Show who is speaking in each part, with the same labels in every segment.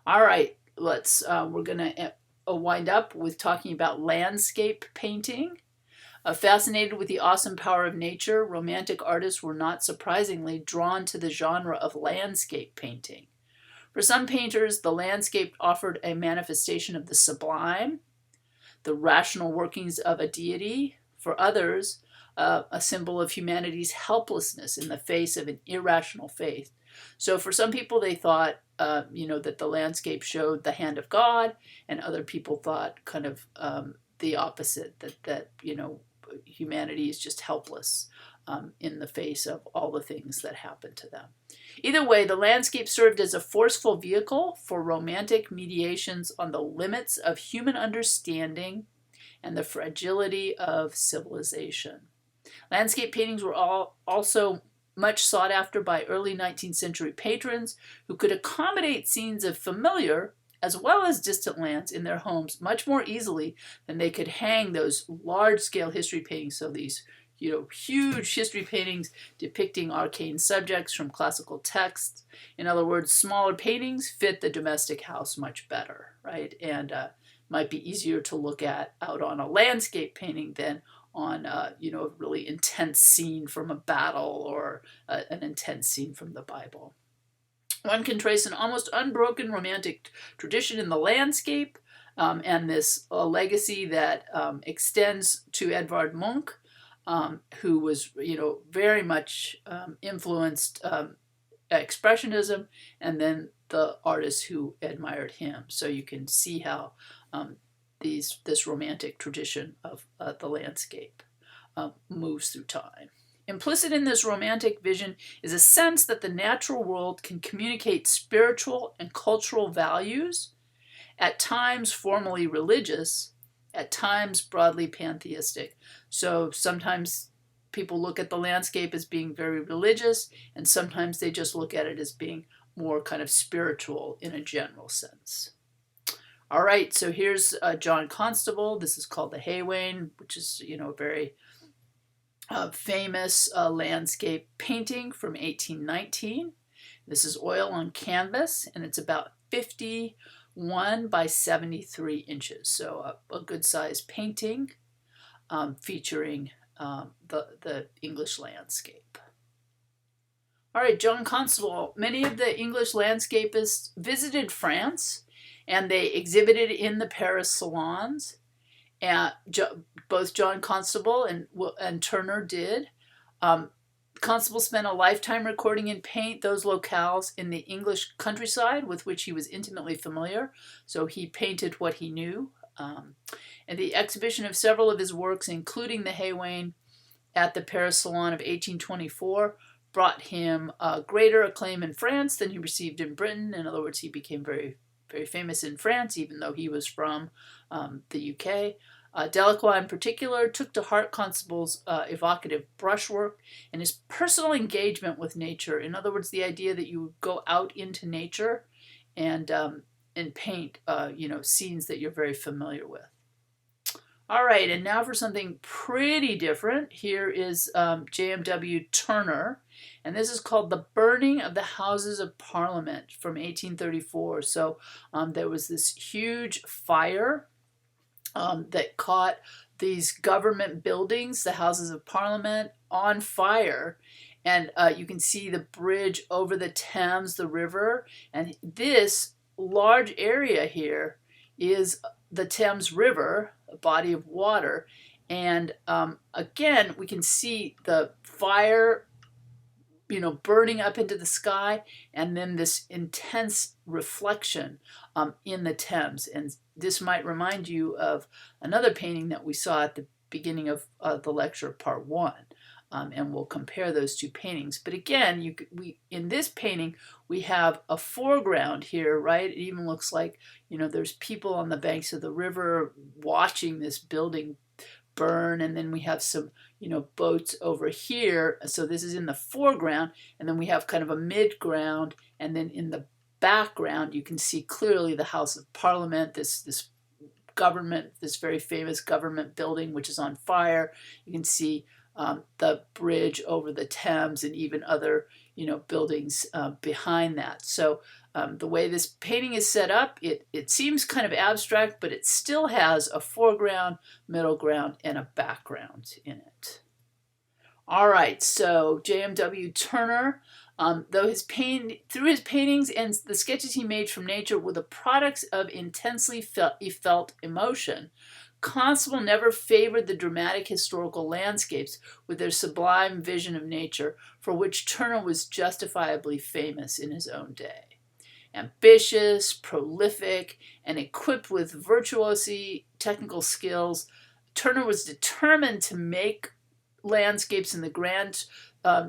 Speaker 1: All right, we're going to wind up with talking about landscape painting. Fascinated with the awesome power of nature, Romantic artists were not surprisingly drawn to the genre of landscape painting. For some painters, the landscape offered a manifestation of the sublime, the rational workings of a deity. For others, a symbol of humanity's helplessness in the face of an irrational faith. So for some people, they thought, that the landscape showed the hand of God, and other people thought kind of the opposite, that humanity is just helpless in the face of all the things that happen to them. Either way, the landscape served as a forceful vehicle for romantic mediations on the limits of human understanding and the fragility of civilization. Landscape paintings were also much sought after by early 19th century patrons who could accommodate scenes of familiar as well as distant lands in their homes much more easily than they could hang those large-scale history paintings. So these huge history paintings depicting arcane subjects from classical texts. In other words, smaller paintings fit the domestic house much better, right? And might be easier to look at out on a landscape painting than on a really intense scene from a battle or an intense scene from the Bible. One can trace an almost unbroken romantic tradition in the landscape, and this legacy that extends to Edvard Munch, who was very much influenced Expressionism, and then the artists who admired him. So you can see how this romantic tradition of the landscape moves through time. Implicit in this romantic vision is a sense that the natural world can communicate spiritual and cultural values, at times formally religious, at times broadly pantheistic. So sometimes people look at the landscape as being very religious, and sometimes they just look at it as being more kind of spiritual in a general sense. All right, so here's John Constable. This is called the Haywain, which is a very famous landscape painting from 1819. This is oil on canvas, and it's about 51 by 73 inches. So a good-sized painting featuring the English landscape. All right, John Constable. Many of the English landscapists visited France, and they exhibited in the Paris salons. And both John Constable and Turner did. Constable spent a lifetime recording in paint those locales in the English countryside with which he was intimately familiar, so he painted what he knew. And the exhibition of several of his works, including the Haywain at the Paris Salon of 1824, brought him greater acclaim in France than he received in Britain. In other words, he became very, very famous in France, even though he was from the UK. Delacroix, in particular, took to heart Constable's evocative brushwork and his personal engagement with nature. In other words, the idea that you would go out into nature and paint, scenes that you're very familiar with. All right, and now for something pretty different. Here is Jmw Turner, and this is called The Burning of the Houses of Parliament from 1834. So there was this huge fire that caught these government buildings, the Houses of Parliament, on fire. And you can see the bridge over the Thames, the river. And this large area here is the Thames River, a body of water. And again, we can see the fire burning up into the sky, and then this intense reflection in the Thames. And this might remind you of another painting that we saw at the beginning of the lecture, part 1. And we'll compare those two paintings. But again, in this painting, we have a foreground here, right? It even looks like, there's people on the banks of the river watching this building burn, and then we have some boats over here. So this is in the foreground, and then we have kind of a midground, and then in the background you can see clearly the House of Parliament, this government, this very famous government building which is on fire. You can see the bridge over the Thames and even other, buildings behind that. So the way this painting is set up, it seems kind of abstract, but it still has a foreground, middle ground, and a background in it. All right, so Jmw Turner, through his paintings and the sketches he made from nature were the products of intensely felt emotion. Constable never favored the dramatic historical landscapes with their sublime vision of nature, for which Turner was justifiably famous in his own day. Ambitious, prolific, and equipped with virtuosi technical skills, Turner was determined to make landscapes in the grand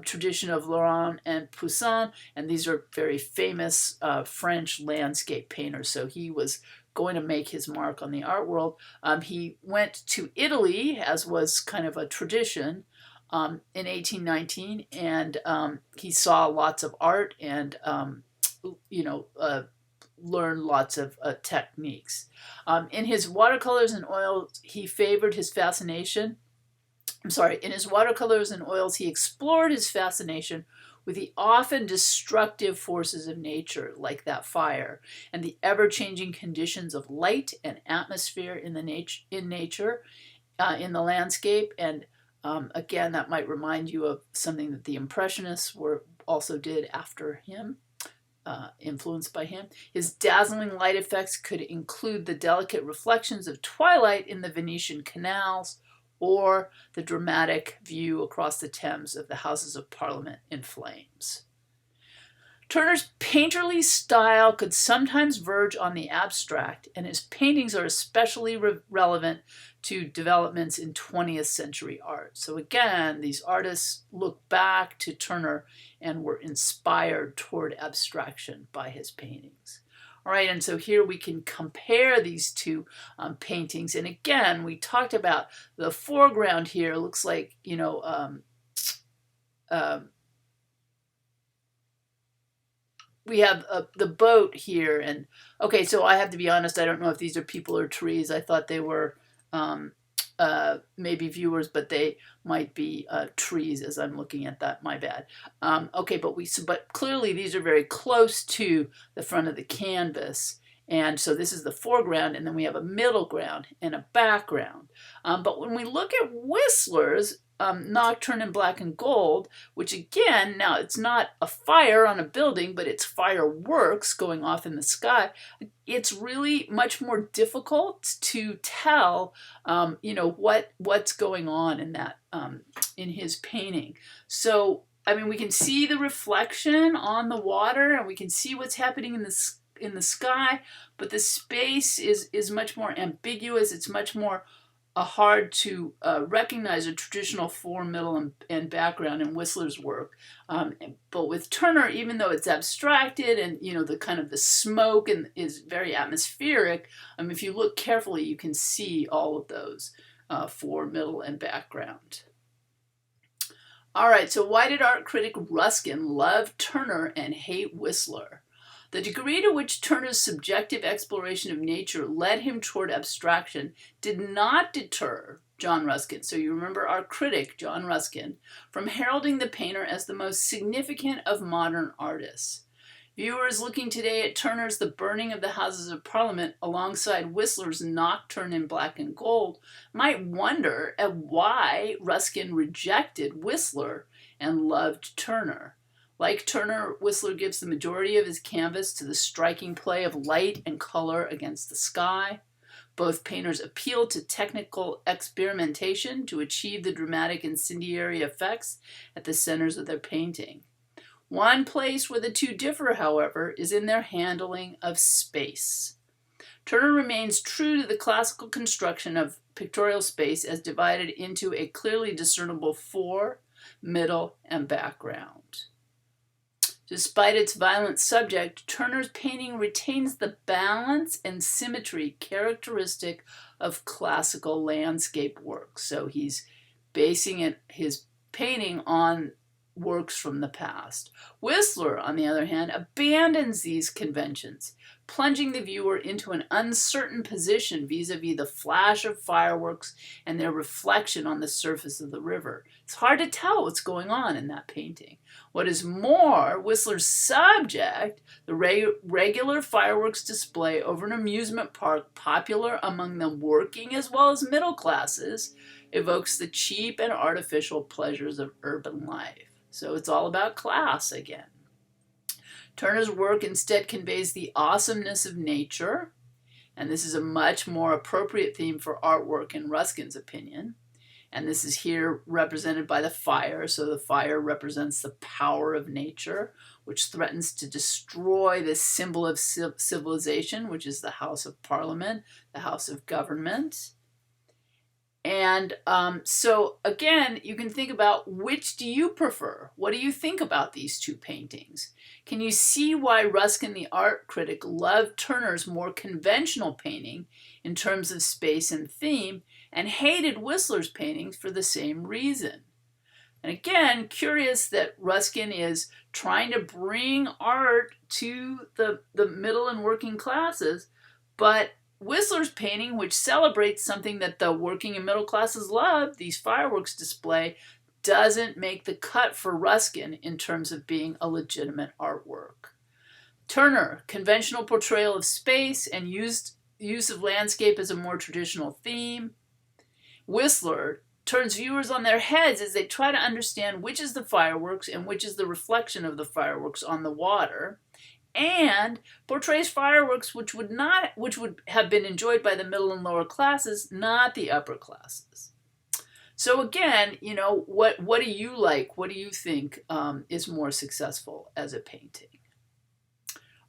Speaker 1: tradition of Laurent and Poussin, and these are very famous French landscape painters, so he was going to make his mark on the art world. He went to Italy, as was kind of a tradition, in 1819, and he saw lots of art and, learned lots of techniques. In his watercolors and oils, he favored his fascination. In his watercolors and oils, he explored his fascination with the often destructive forces of nature, like that fire, and the ever-changing conditions of light and atmosphere in nature, in the landscape. And again, that might remind you of something that the Impressionists also did after him, influenced by him. His dazzling light effects could include the delicate reflections of twilight in the Venetian canals, or the dramatic view across the Thames of the Houses of Parliament in flames. Turner's painterly style could sometimes verge on the abstract, and his paintings are especially relevant to developments in 20th century art. So again, these artists look back to Turner and were inspired toward abstraction by his paintings. All right, and so here we can compare these two paintings. And again, we talked about the foreground here. Looks like, we have the boat here. And okay, so I have to be honest, I don't know if these are people or trees. I thought they were maybe viewers, but they might be trees as I'm looking at that. My bad. Okay, but clearly these are very close to the front of the canvas, and so this is the foreground, and then we have a middle ground and a background. But when we look at Whistler's Nocturne in Black and Gold, which again, now it's not a fire on a building, but it's fireworks going off in the sky. It's really much more difficult to tell, what's going on in that, in his painting. So, I mean, we can see the reflection on the water, and we can see what's happening in the sky, but the space is much more ambiguous. It's much more hard to recognize a traditional form, middle, and background in Whistler's work. But with Turner, even though it's abstracted and the kind of the smoke and is very atmospheric, if you look carefully, you can see all of those form, middle, and background. All right, so why did art critic Ruskin love Turner and hate Whistler? The degree to which Turner's subjective exploration of nature led him toward abstraction did not deter John Ruskin, so you remember our critic, John Ruskin, from heralding the painter as the most significant of modern artists. Viewers looking today at Turner's The Burning of the Houses of Parliament alongside Whistler's Nocturne in Black and Gold might wonder at why Ruskin rejected Whistler and loved Turner. Like Turner, Whistler gives the majority of his canvas to the striking play of light and color against the sky. Both painters appeal to technical experimentation to achieve the dramatic incendiary effects at the centers of their painting. One place where the two differ, however, is in their handling of space. Turner remains true to the classical construction of pictorial space as divided into a clearly discernible fore, middle, and background. Despite its violent subject, Turner's painting retains the balance and symmetry characteristic of classical landscape work. So he's basing his painting on works from the past. Whistler, on the other hand, abandons these conventions, plunging the viewer into an uncertain position vis-a-vis the flash of fireworks and their reflection on the surface of the river. It's hard to tell what's going on in that painting. What is more, Whistler's subject, the regular fireworks display over an amusement park popular among the working as well as middle classes, evokes the cheap and artificial pleasures of urban life. So it's all about class again. Turner's work instead conveys the awesomeness of nature, and this is a much more appropriate theme for artwork in Ruskin's opinion. And this is here represented by the fire. So the fire represents the power of nature, which threatens to destroy this symbol of civilization, which is the House of Parliament, the House of Government. And so again, you can think about, which do you prefer? What do you think about these two paintings? Can you see why Ruskin, the art critic, loved Turner's more conventional painting in terms of space and theme, and hated Whistler's paintings for the same reason? And again, curious that Ruskin is trying to bring art to the middle and working classes, but Whistler's painting, which celebrates something that the working and middle classes love, these fireworks display, doesn't make the cut for Ruskin in terms of being a legitimate artwork. Turner, conventional portrayal of space and use of landscape as a more traditional theme. Whistler turns viewers on their heads as they try to understand which is the fireworks and which is the reflection of the fireworks on the water, and portrays fireworks which would have been enjoyed by the middle and lower classes, not the upper classes. So again, you know, what do you like? What do you think is more successful as a painting?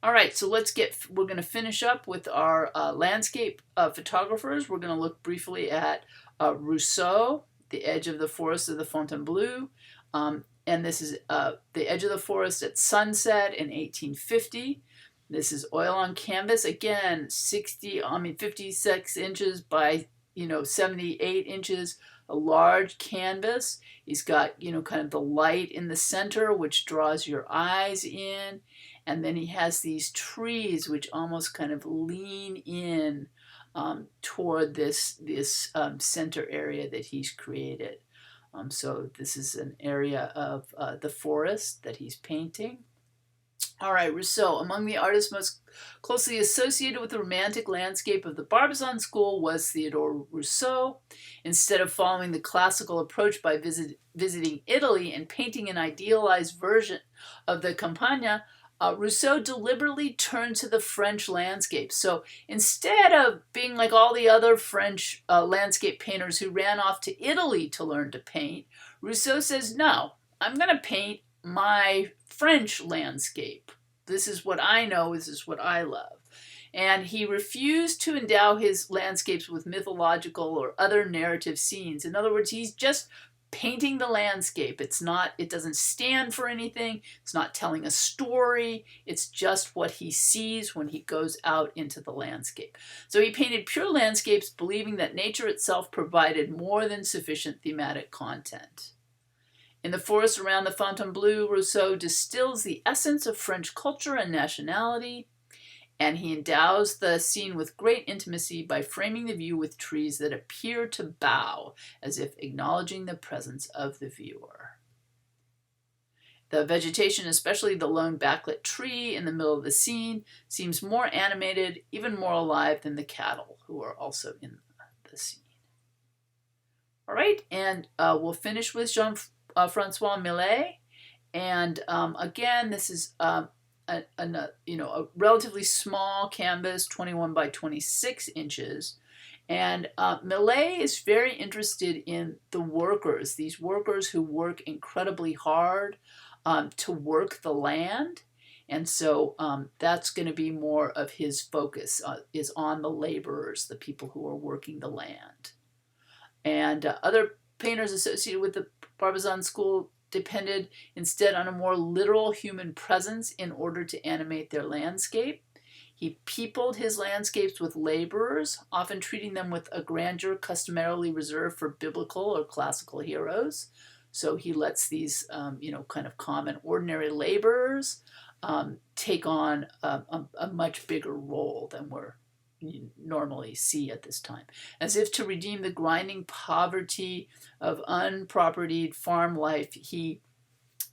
Speaker 1: All right, so we're going to finish up with our landscape photographers. We're going to look briefly at Rousseau, The Edge of the Forest of the Fontainebleau. And this is The Edge of the Forest at sunset in 1850. This is oil on canvas, again, 56 inches by 78 inches, a large canvas. He's got kind of the light in the center, which draws your eyes in, and then he has these trees which almost kind of lean in toward this center area that he's created. So this is an area of the forest that he's painting. All right, Rousseau. Among the artists most closely associated with the romantic landscape of the Barbizon school was Theodore Rousseau. Instead of following the classical approach by visiting Italy and painting an idealized version of the Campagna, Rousseau deliberately turned to the French landscape. So instead of being like all the other French landscape painters who ran off to Italy to learn to paint, Rousseau says, no, I'm going to paint my French landscape. This is what I know, this is what I love. And he refused to endow his landscapes with mythological or other narrative scenes. In other words, he's just painting the landscape. It doesn't stand for anything. It's not telling a story. It's just what he sees when he goes out into the landscape. So he painted pure landscapes, believing that nature itself provided more than sufficient thematic content. In the forest around the Fontainebleau, Rousseau distills the essence of French culture and nationality, and he endows the scene with great intimacy by framing the view with trees that appear to bow, as if acknowledging the presence of the viewer. The vegetation, especially the lone backlit tree in the middle of the scene, seems more animated, even more alive than the cattle, who are also in the scene. All right, and we'll finish with Francois Millet. And again, this is a relatively small canvas, 21 by 26 inches. And Millet is very interested in the workers, these workers who work incredibly hard to work the land. And so that's going to be more of his focus, is on the laborers, the people who are working the land. And other painters associated with the Barbizon school depended instead on a more literal human presence in order to animate their landscape. He peopled his landscapes with laborers, often treating them with a grandeur customarily reserved for biblical or classical heroes. So he lets these, kind of common, ordinary laborers take on a much bigger role than you normally see at this time. As if to redeem the grinding poverty of unpropertied farm life, he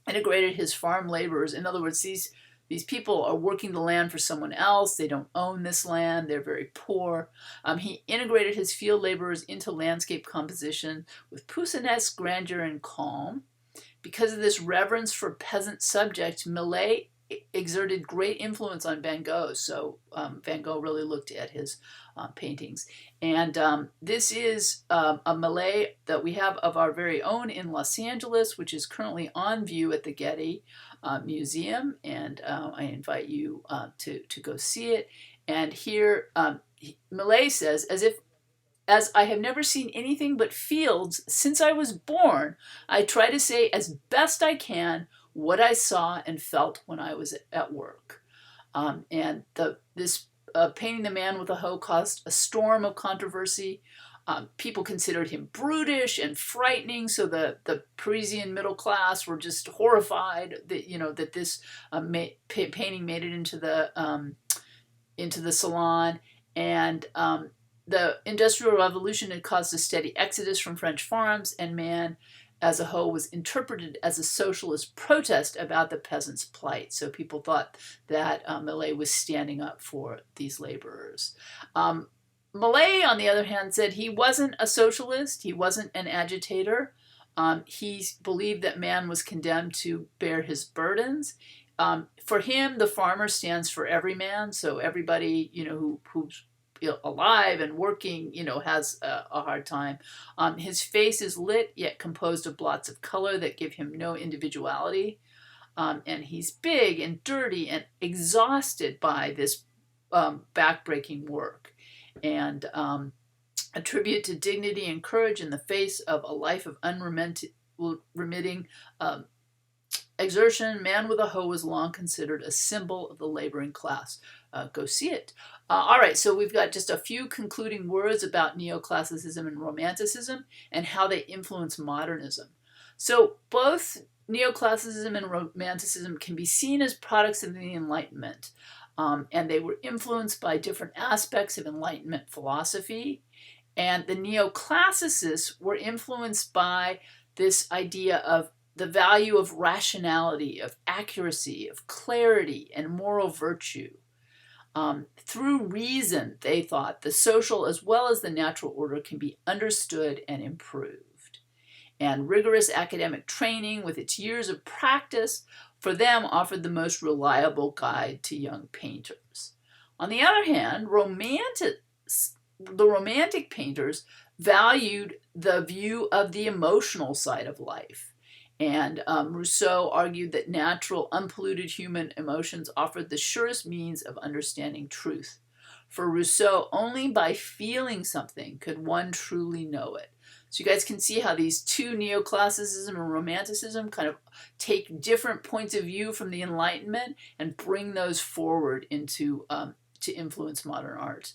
Speaker 1: integrated his farm laborers. In other words, these people are working the land for someone else. They don't own this land. They're very poor. He integrated his field laborers into landscape composition with Poussinet's grandeur and calm. Because of this reverence for peasant subjects, Millet exerted great influence on Van Gogh. So Van Gogh really looked at his paintings. And this is a Millet that we have of our very own in Los Angeles, which is currently on view at the Getty Museum. And I invite you to go see it. And here Millet says, as I have never seen anything but fields since I was born, I try to say as best I can what I saw and felt when I was at work. And this painting the man with a hoe caused a storm of controversy. People considered him brutish and frightening, so the Parisian middle class were just horrified that this painting made it into the salon. And the Industrial Revolution had caused a steady exodus from French farms, and man as a hoe was interpreted as a socialist protest about the peasants' plight. So people thought that Millet was standing up for these laborers. Millet, on the other hand, said he wasn't a socialist. He wasn't an agitator. He believed that man was condemned to bear his burdens. For him, the farmer stands for every man. So everybody, who's alive and working, has a hard time. His face is lit yet composed of blots of color that give him no individuality. And he's big and dirty and exhausted by this backbreaking work. And a tribute to dignity and courage in the face of a life of unremitting exertion, man with a hoe was long considered a symbol of the laboring class. Go see it. All right, so we've got just a few concluding words about Neoclassicism and Romanticism and how they influence modernism. So both Neoclassicism and Romanticism can be seen as products of the Enlightenment, and they were influenced by different aspects of Enlightenment philosophy. And the Neoclassicists were influenced by this idea of the value of rationality, of accuracy, of clarity, and moral virtue. Through reason, they thought, the social as well as the natural order can be understood and improved. And rigorous academic training with its years of practice for them offered the most reliable guide to young painters. On the other hand, the Romantic painters valued the view of the emotional side of life. And Rousseau argued that natural, unpolluted human emotions offered the surest means of understanding truth. For Rousseau, only by feeling something could one truly know it. So you guys can see how these two, Neoclassicism and Romanticism, kind of take different points of view from the Enlightenment and bring those forward into to influence modern art.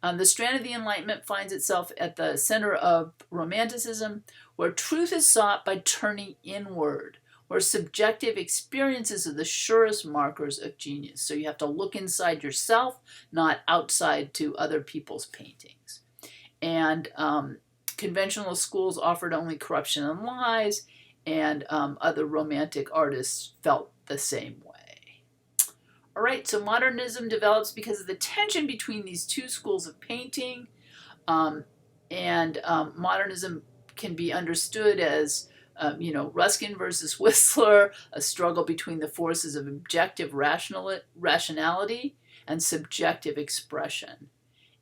Speaker 1: The strand of the Enlightenment finds itself at the center of Romanticism, where truth is sought by turning inward, where subjective experiences are the surest markers of genius. So you have to look inside yourself, not outside to other people's paintings. And conventional schools offered only corruption and lies, and other Romantic artists felt the same way. All right, so modernism develops because of the tension between these two schools of painting, and modernism can be understood as, Ruskin versus Whistler, a struggle between the forces of objective rationality and subjective expression.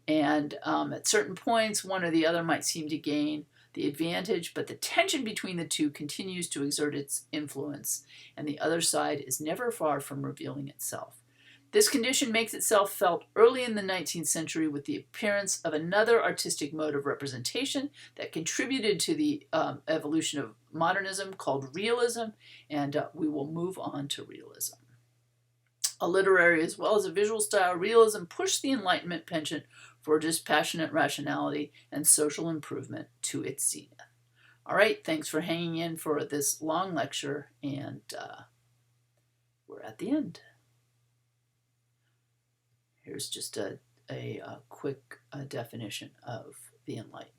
Speaker 1: And at certain points, one or the other might seem to gain the advantage, but the tension between the two continues to exert its influence, and the other side is never far from revealing itself. This condition makes itself felt early in the 19th century with the appearance of another artistic mode of representation that contributed to the evolution of modernism called realism, and we will move on to realism. A literary as well as a visual style, realism pushed the Enlightenment penchant for dispassionate rationality and social improvement to its zenith. All right, thanks for hanging in for this long lecture, and we're at the end. Here's just a quick definition of the Enlightenment.